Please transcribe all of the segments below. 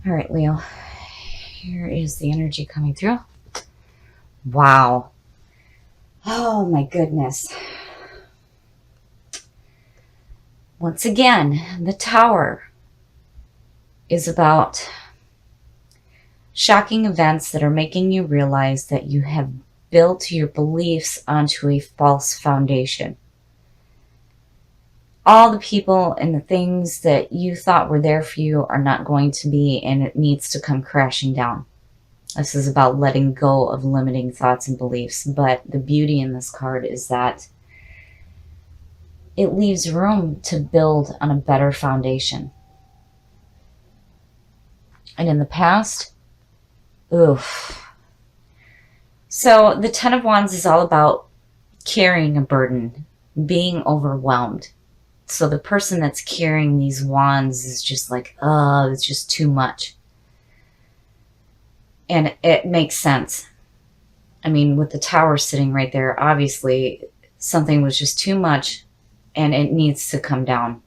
All right, Leo. Here is the energy coming through. Wow. Oh my goodness. Once again, the Tower is about shocking events that are making you realize that you have built your beliefs onto a false foundation. All the people and the things that you thought were there for you are not going to be, and it needs to come crashing down. This is about letting go of limiting thoughts and beliefs. But the beauty in this card is that it leaves room to build on a better foundation. And in the past, oof. So the Ten of Wands is all about carrying a burden, being overwhelmed. So the person that's carrying these wands is just like, oh, it's just too much. And it makes sense. I mean, with the Tower sitting right there, obviously something was just too much and it needs to come down,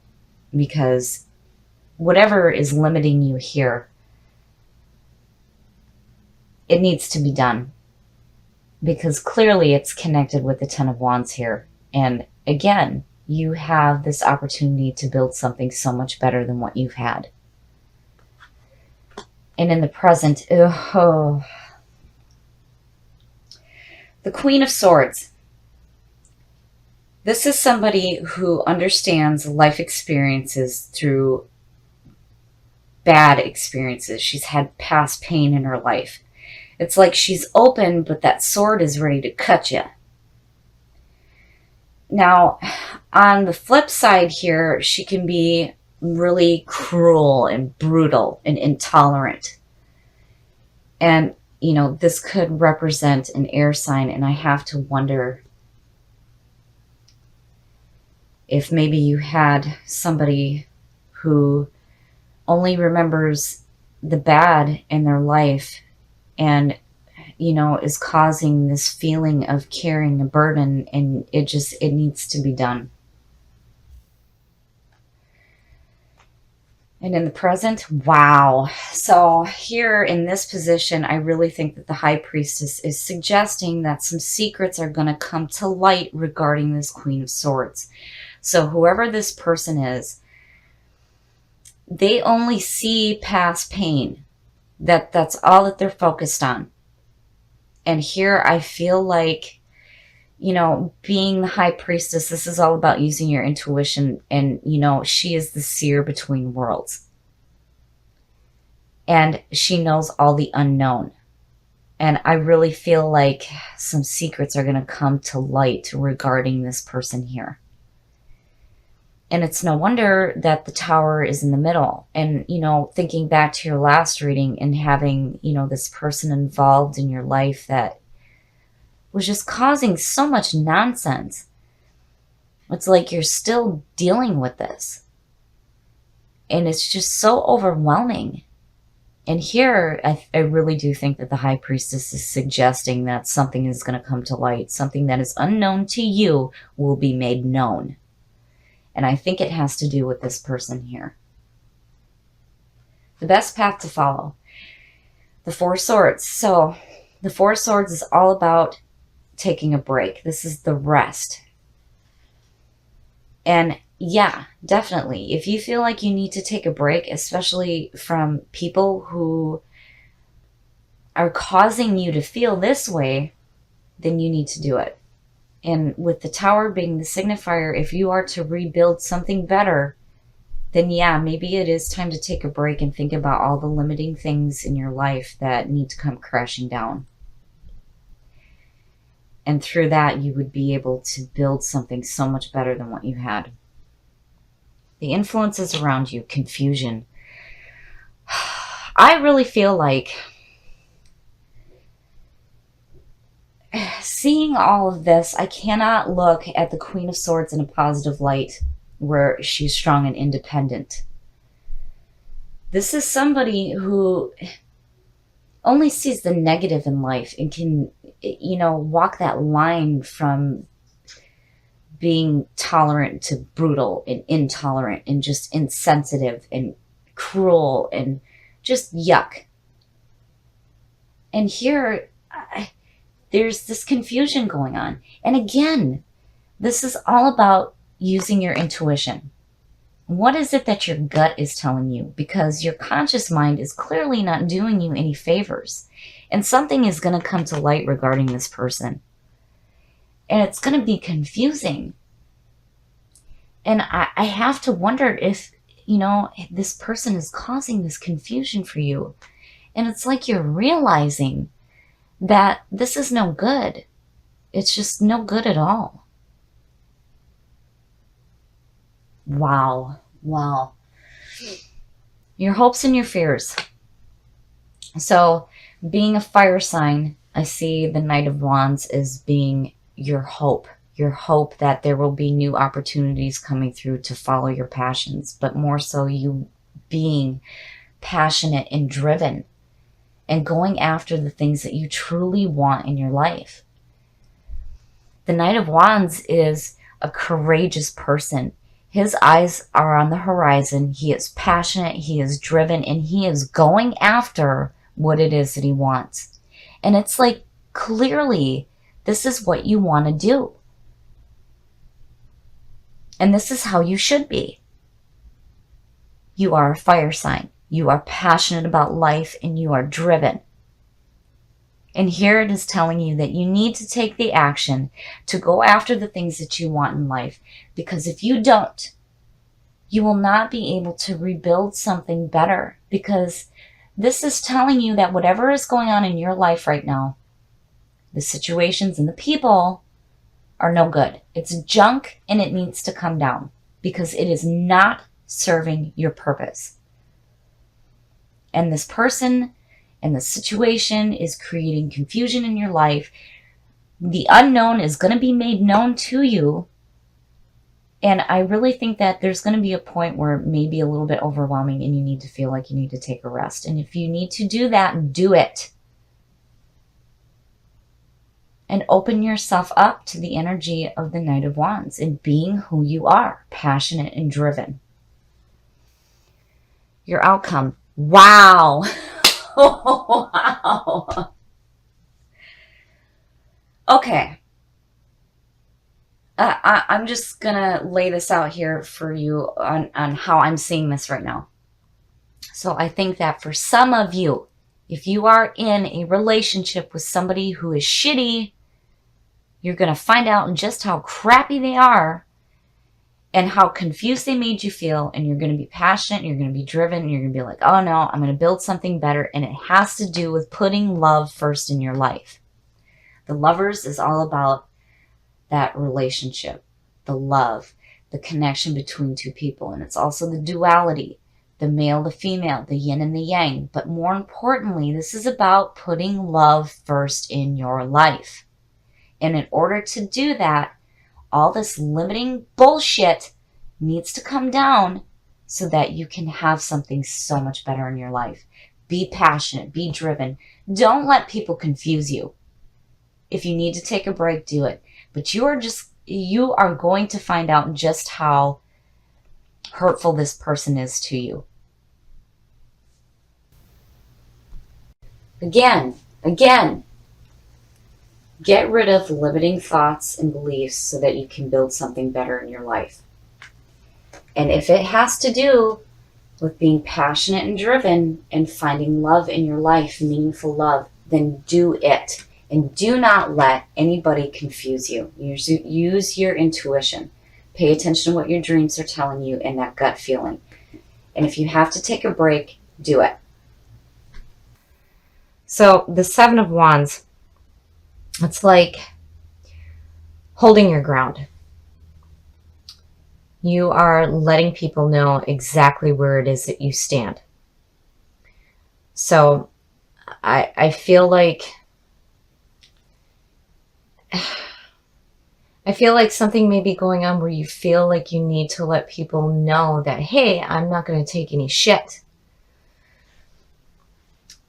because whatever is limiting you here, it needs to be done, because clearly it's connected with the Ten of Wands here. And again, you have this opportunity to build something so much better than what you've had. And in the present, the Queen of Swords. This is somebody who understands life experiences through bad experiences. She's had past pain in her life. It's like she's open, but that sword is ready to cut you. Now, on the flip side here, she can be really cruel and brutal and intolerant. And, you know, this could represent an air sign, and I have to wonder if maybe you had somebody who only remembers the bad in their life and, you know, is causing this feeling of carrying a burden, and it needs to be done. And in the present, wow. So here in this position, I really think that the High Priestess is suggesting that some secrets are going to come to light regarding this Queen of Swords. So whoever this person is, they only see past pain. That's all that they're focused on. And here I feel like, you know, being the High Priestess, this is all about using your intuition. And, you know, she is the seer between worlds. And she knows all the unknown. And I really feel like some secrets are going to come to light regarding this person here. And it's no wonder that the Tower is in the middle. And, you know, thinking back to your last reading and having, you know, this person involved in your life that was just causing so much nonsense. It's like you're still dealing with this. And it's just so overwhelming. And here, I really do think that the High Priestess is suggesting that something is going to come to light. Something that is unknown to you will be made known. And I think it has to do with this person here. The best path to follow. The Four Swords. So the Four Swords is all about taking a break. This is the rest. And yeah, definitely. If you feel like you need to take a break, especially from people who are causing you to feel this way, then you need to do it. And with the Tower being the signifier, if you are to rebuild something better, then yeah, maybe it is time to take a break and think about all the limiting things in your life that need to come crashing down. And through that, you would be able to build something so much better than what you had. The influences around you, confusion. I really feel like seeing all of this, I cannot look at the Queen of Swords in a positive light where she's strong and independent. This is somebody who only sees the negative in life and can, you know, walk that line from being tolerant to brutal and intolerant and just insensitive and cruel and Just yuck. And here, there's this confusion going on. And again, this is all about using your intuition. What is it that your gut is telling you? Because your conscious mind is clearly not doing you any favors. And something is going to come to light regarding this person. And it's going to be confusing. And I have to wonder if, this person is causing this confusion for you. And it's like you're realizing that this is no good. It's just no good at all. Wow. Your hopes and your fears. So, being a fire sign, I see the Knight of Wands as being your hope that there will be new opportunities coming through to follow your passions, but more so you being passionate and driven and going after the things that you truly want in your life. The Knight of Wands is a courageous person. His eyes are on the horizon. He is passionate, he is driven, and he is going after what it is that he wants. And it's like, clearly, this is what you want to do. And this is how you should be. You are a fire sign. You are passionate about life and you are driven. And here it is telling you that you need to take the action to go after the things that you want in life. Because if you don't, you will not be able to rebuild something better. Because this is telling you that whatever is going on in your life right now, the situations and the people are no good. It's junk and it needs to come down because it is not serving your purpose. And this person and the situation is creating confusion in your life. The unknown is going to be made known to you. And I really think that there's going to be a point where it may be a little bit overwhelming and you need to feel like you need to take a rest. And if you need to do that, do it. And open yourself up to the energy of the Knight of Wands and being who you are, passionate and driven. Your outcome. Wow. Wow. Okay. I'm just going to lay this out here for you on how I'm seeing this right now. So I think that for some of you, if you are in a relationship with somebody who is shitty, you're going to find out just how crappy they are and how confused they made you feel. And you're going to be passionate, and you're going to be driven, and you're going to be like, oh no, I'm going to build something better. And it has to do with putting love first in your life. The Lovers is all about that relationship, the love, the connection between two people. And it's also the duality, the male, the female, the yin and the yang. But more importantly, this is about putting love first in your life. And in order to do that, all this limiting bullshit needs to come down so that you can have something so much better in your life. Be passionate, be driven. Don't let people confuse you. If you need to take a break, do it. But you are going to find out just how hurtful this person is to you. Again, get rid of limiting thoughts and beliefs so that you can build something better in your life. And if it has to do with being passionate and driven and finding love in your life, meaningful love, then do it. And do not let anybody confuse you. Use your intuition. Pay attention to what your dreams are telling you and that gut feeling. And if you have to take a break, do it. So the Seven of Wands, it's like holding your ground. You are letting people know exactly where it is that you stand. So I feel like something may be going on where you feel like you need to let people know that, hey, I'm not going to take any shit.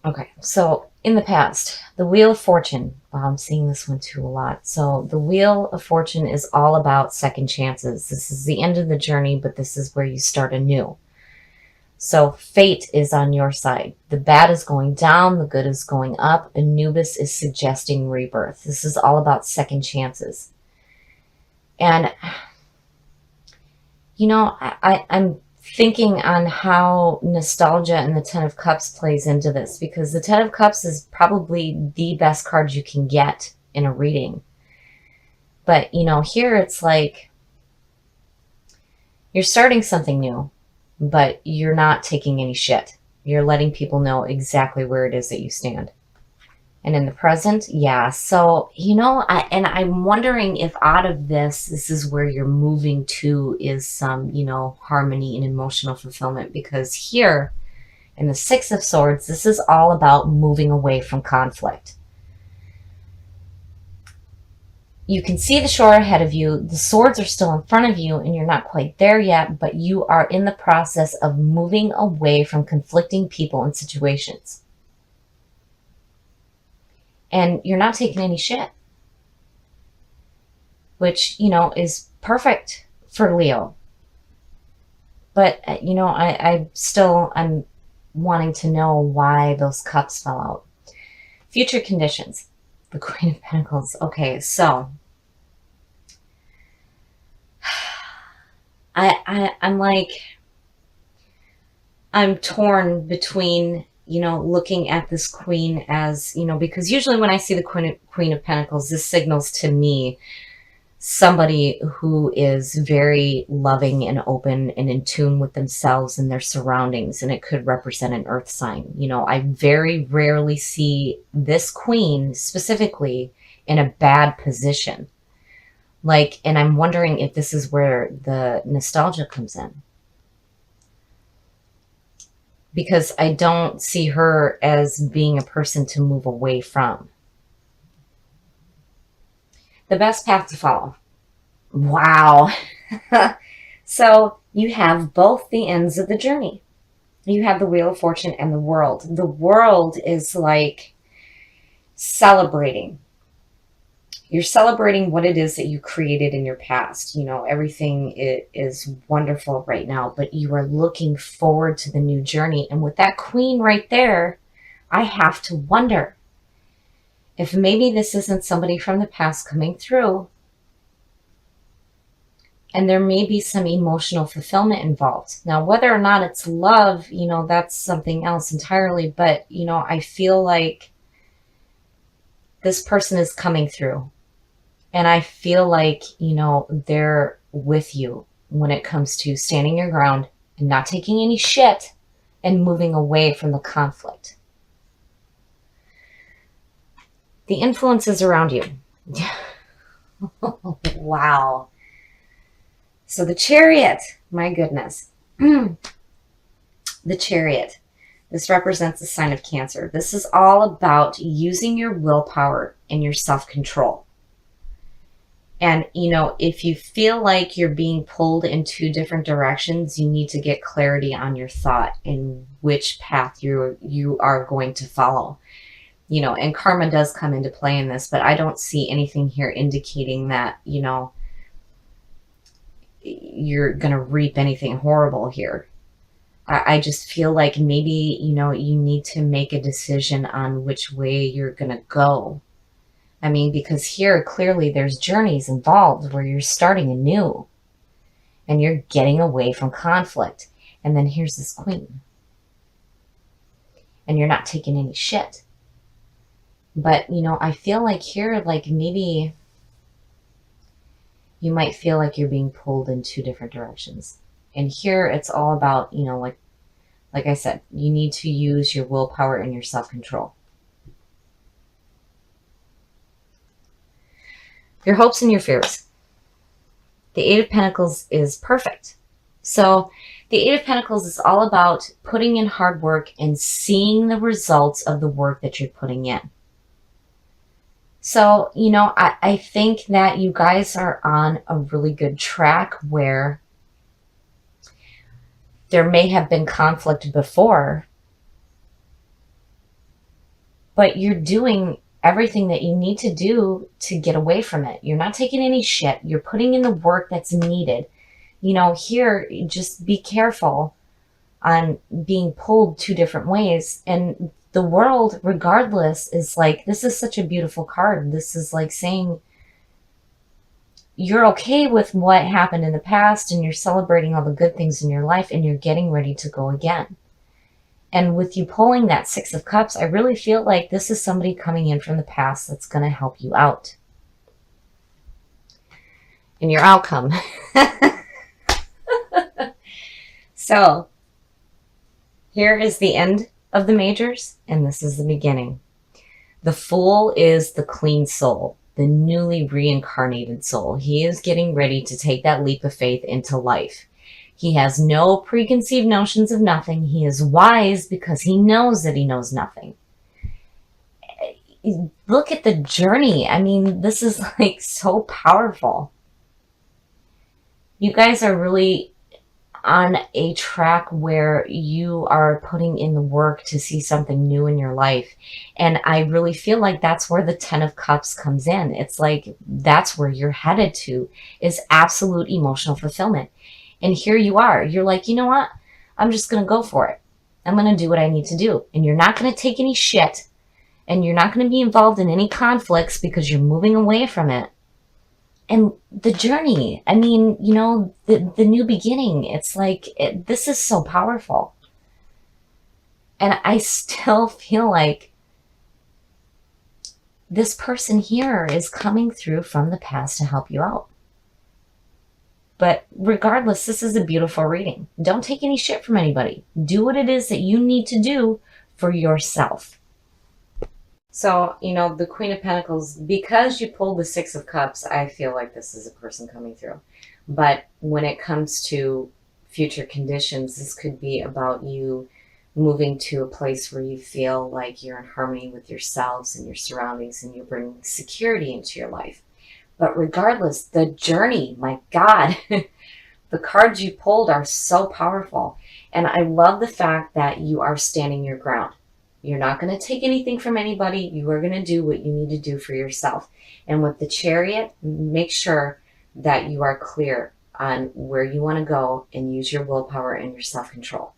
Okay, so in the past, the Wheel of Fortune. Wow, I'm seeing this one too a lot. So the Wheel of Fortune is all about second chances. This is the end of the journey, but this is where you start anew. So fate is on your side. The bad is going down, the good is going up. Anubis is suggesting rebirth. This is all about second chances. And, you know, I'm thinking on how nostalgia and the Ten of Cups plays into this, because the Ten of Cups is probably the best card you can get in a reading. But, you know, here it's like you're starting something new, but you're not taking any shit. You're letting people know exactly where it is that you stand. And in the present, yeah. So, you know, I'm wondering if out of this is where you're moving to, is some, you know, harmony and emotional fulfillment. Because here in the Six of Swords, this is all about moving away from conflict. You can see the shore ahead of you. The swords are still in front of you and you're not quite there yet, but you are in the process of moving away from conflicting people and situations. And you're not taking any shit, which, you know, is perfect for Leo. But, you know, I'm wanting to know why those cups fell out. Future conditions. The Queen of Pentacles. Okay, so I'm torn between, you know, looking at this queen as, you know, because usually when I see the Queen of Pentacles, this signals to me somebody who is very loving and open and in tune with themselves and their surroundings, and it could represent an earth sign. You know, I very rarely see this queen specifically in a bad position. Like, and I'm wondering if this is where the nostalgia comes in. Because I don't see her as being a person to move away from. The best path to follow. Wow. So you have both the ends of the journey. You have the Wheel of Fortune and the World. The World is like celebrating. You're celebrating what it is that you created in your past. You know, everything is wonderful right now, but you are looking forward to the new journey. And with that queen right there, I have to wonder if maybe this isn't somebody from the past coming through, and there may be some emotional fulfillment involved. Now, whether or not it's love, you know, that's something else entirely. But, you know, I feel like this person is coming through. And I feel like, you know, they're with you when it comes to standing your ground and not taking any shit and moving away from the conflict. The influences around you. Wow. So the Chariot, my goodness. The Chariot. This represents the sign of Cancer. This is all about using your willpower and your self-control. And, you know, if you feel like you're being pulled in two different directions, you need to get clarity on your thought and which path you are going to follow. You know, and karma does come into play in this, but I don't see anything here indicating that, you know, you're going to reap anything horrible here. I just feel like maybe, you know, you need to make a decision on which way you're going to go. I mean, because here clearly there's journeys involved where you're starting anew and you're getting away from conflict. And then here's this queen. And you're not taking any shit. But, you know, I feel like here, like maybe you might feel like you're being pulled in two different directions. And here it's all about, you know, like I said, you need to use your willpower and your self-control. Your hopes and your fears. The Eight of Pentacles is perfect. So the Eight of Pentacles is all about putting in hard work and seeing the results of the work that you're putting in. So, you know, I think that you guys are on a really good track where there may have been conflict before, but you're doing everything that you need to do to get away from it. You're not taking any shit. You're putting in the work that's needed. You know, here, just be careful on being pulled two different ways. And the world, regardless, is like, this is such a beautiful card. This is like saying you're okay with what happened in the past and you're celebrating all the good things in your life and you're getting ready to go again. And with you pulling that Six of Cups, I really feel like this is somebody coming in from the past that's going to help you out in your outcome. So here is the end of the majors, and this is the beginning. The Fool is the clean soul, the newly reincarnated soul. He is getting ready to take that leap of faith into life. He has no preconceived notions of nothing. He is wise because he knows that he knows nothing. Look at the journey. I mean, this is like so powerful. You guys are really on a track where you are putting in the work to see something new in your life. And I really feel like that's where the 10 of Cups comes in. It's like that's where you're headed to, is absolute emotional fulfillment. And here you are. You're like, you know what? I'm just going to go for it. I'm going to do what I need to do. And you're not going to take any shit. And you're not going to be involved in any conflicts because you're moving away from it. And the journey, I mean, you know, the new beginning, it's like, this is so powerful. And I still feel like this person here is coming through from the past to help you out. But regardless, this is a beautiful reading. Don't take any shit from anybody. Do what it is that you need to do for yourself. So, you know, the Queen of Pentacles, because you pulled the Six of Cups, I feel like this is a person coming through. But when it comes to future conditions, this could be about you moving to a place where you feel like you're in harmony with yourselves and your surroundings and you're bringing security into your life. But regardless, the journey, my God, the cards you pulled are so powerful. And I love the fact that you are standing your ground. You're not going to take anything from anybody. You are going to do what you need to do for yourself. And with the Chariot, make sure that you are clear on where you want to go and use your willpower and your self-control.